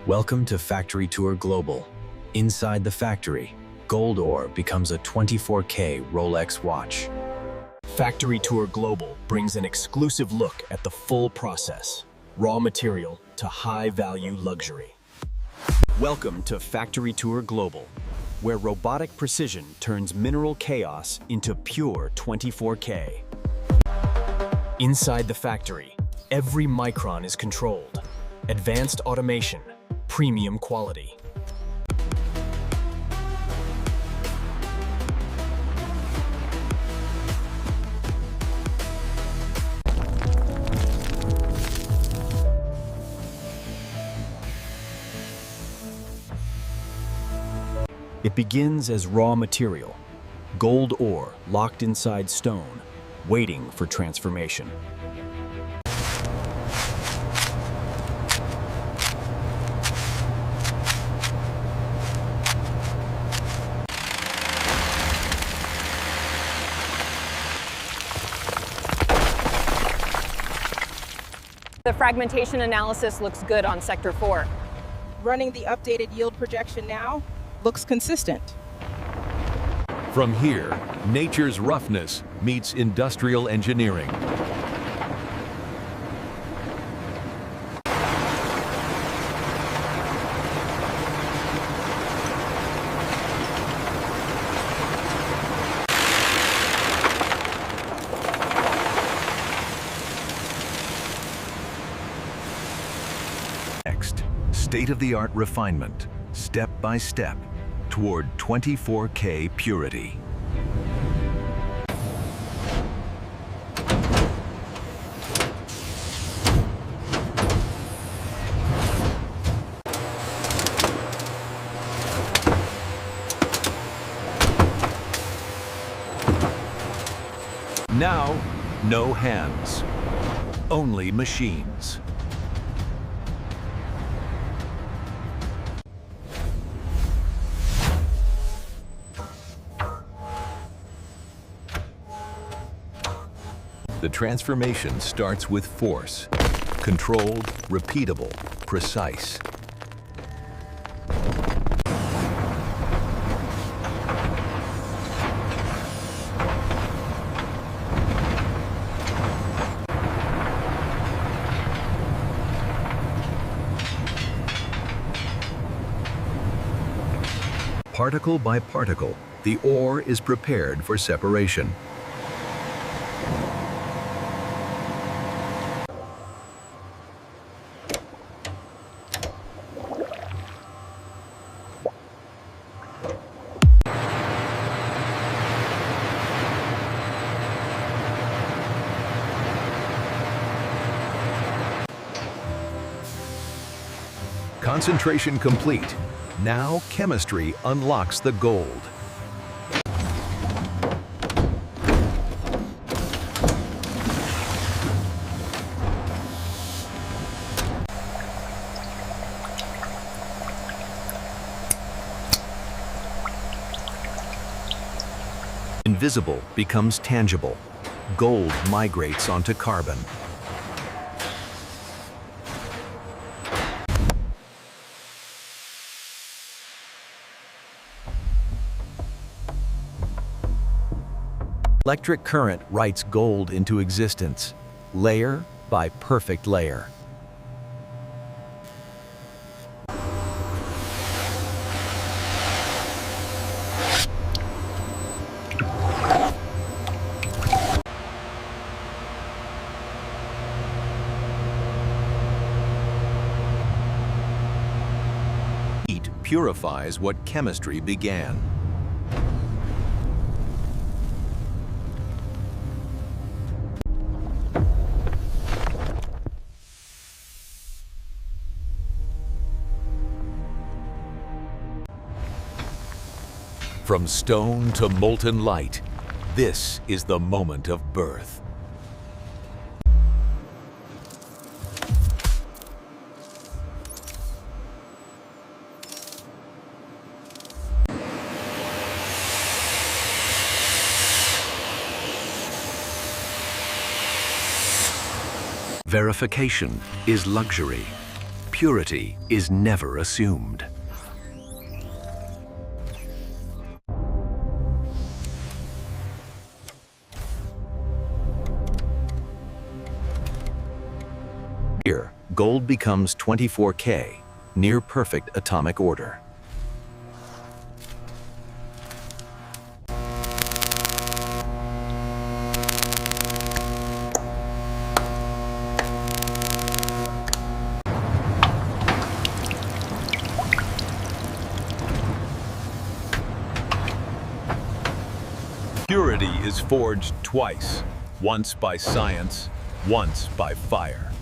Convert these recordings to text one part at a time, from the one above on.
Welcome to Factory Tour Global. Inside the factory, gold ore becomes a 24K Rolex watch. Factory Tour Global brings an exclusive look at the full process, raw material to high-value luxury. Welcome to Factory Tour Global, where robotic precision turns mineral chaos into pure 24K. Inside the factory, every micron is controlled. Advanced automation, premium quality. It begins as raw material, gold ore locked inside stone, waiting for transformation. The fragmentation analysis looks good on Sector 4. Running the updated yield projection now looks consistent. From here, nature's roughness meets industrial engineering. Next, state-of-the-art refinement, step by step, toward 24K purity. Now, no hands, only machines. The transformation starts with force, controlled, repeatable, precise. Particle by particle, the ore is prepared for separation. Concentration complete. Now chemistry unlocks the gold. Invisible becomes tangible. Gold migrates onto carbon. Electric current writes gold into existence, layer by perfect layer. Heat purifies what chemistry began. From stone to molten light, this is the moment of birth. Verification is luxury. purity is never assumed. Here, gold becomes 24K, near perfect atomic order. Purity is forged twice, once by science, once by fire.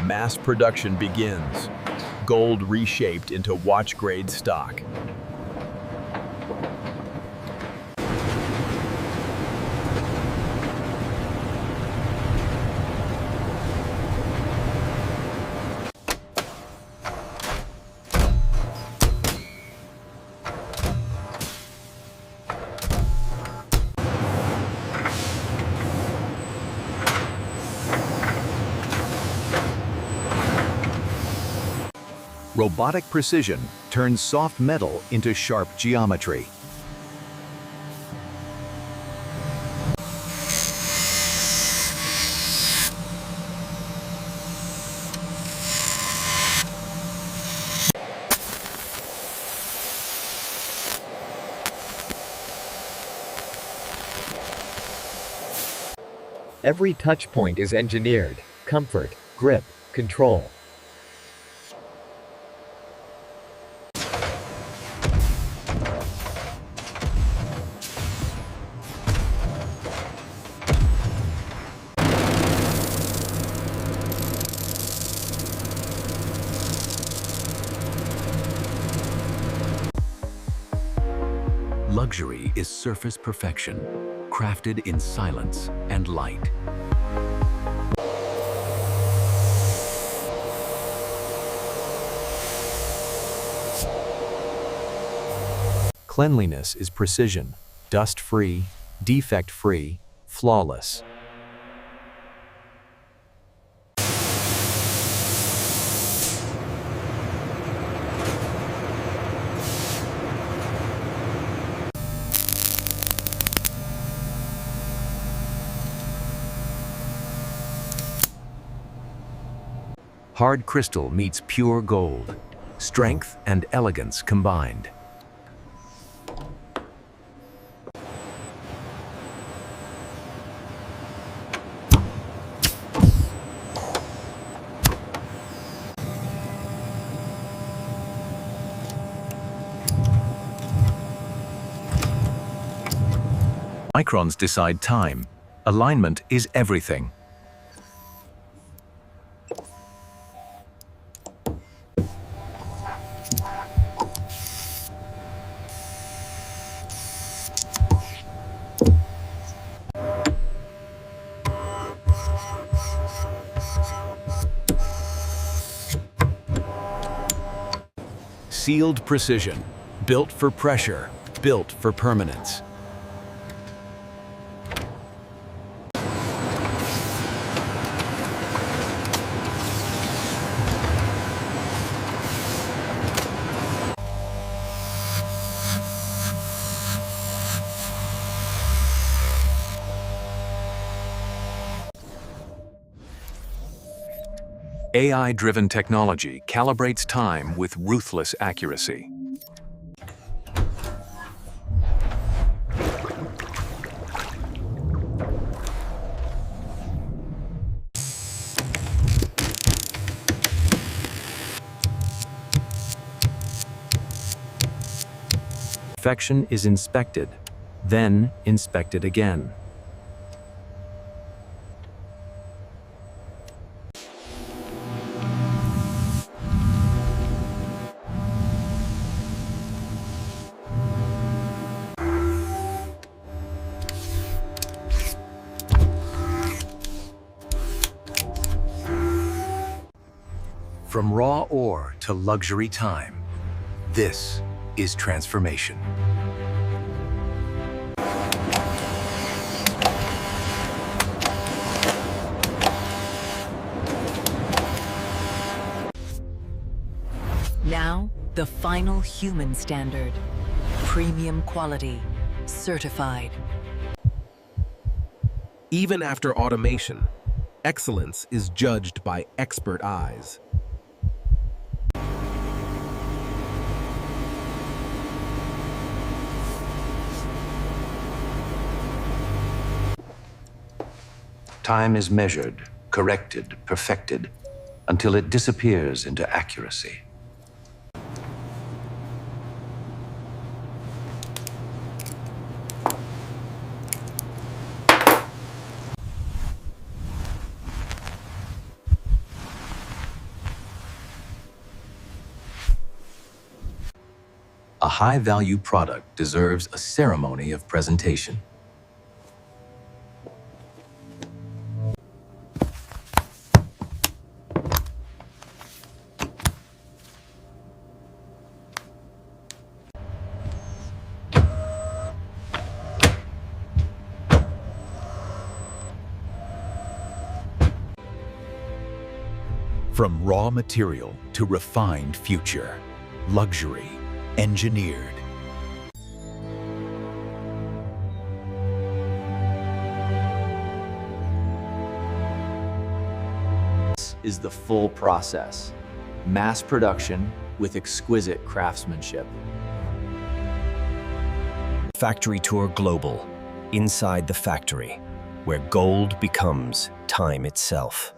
Mass production begins. Gold reshaped into watch-grade stock. Robotic precision turns soft metal into sharp geometry. Every touch point is engineered: comfort, grip, control. Luxury is surface perfection, crafted in silence and light. Cleanliness is precision, dust-free, defect-free, flawless. Hard crystal meets pure gold, strength and elegance combined. Microns decide time. Alignment is everything. Sealed precision, built for pressure, built for permanence. AI-driven technology calibrates time with ruthless accuracy. Perfection is inspected, then inspected again. From raw ore to luxury time, this is transformation. Now, the final human standard. Premium quality, certified. Even after automation, excellence is judged by expert eyes. Time is measured, corrected, perfected, until it disappears into accuracy. A high-value product deserves a ceremony of presentation. From raw material to refined future, luxury engineered. This is the full process. Mass production with exquisite craftsmanship. Factory Tour Global, inside the factory, where gold becomes time itself.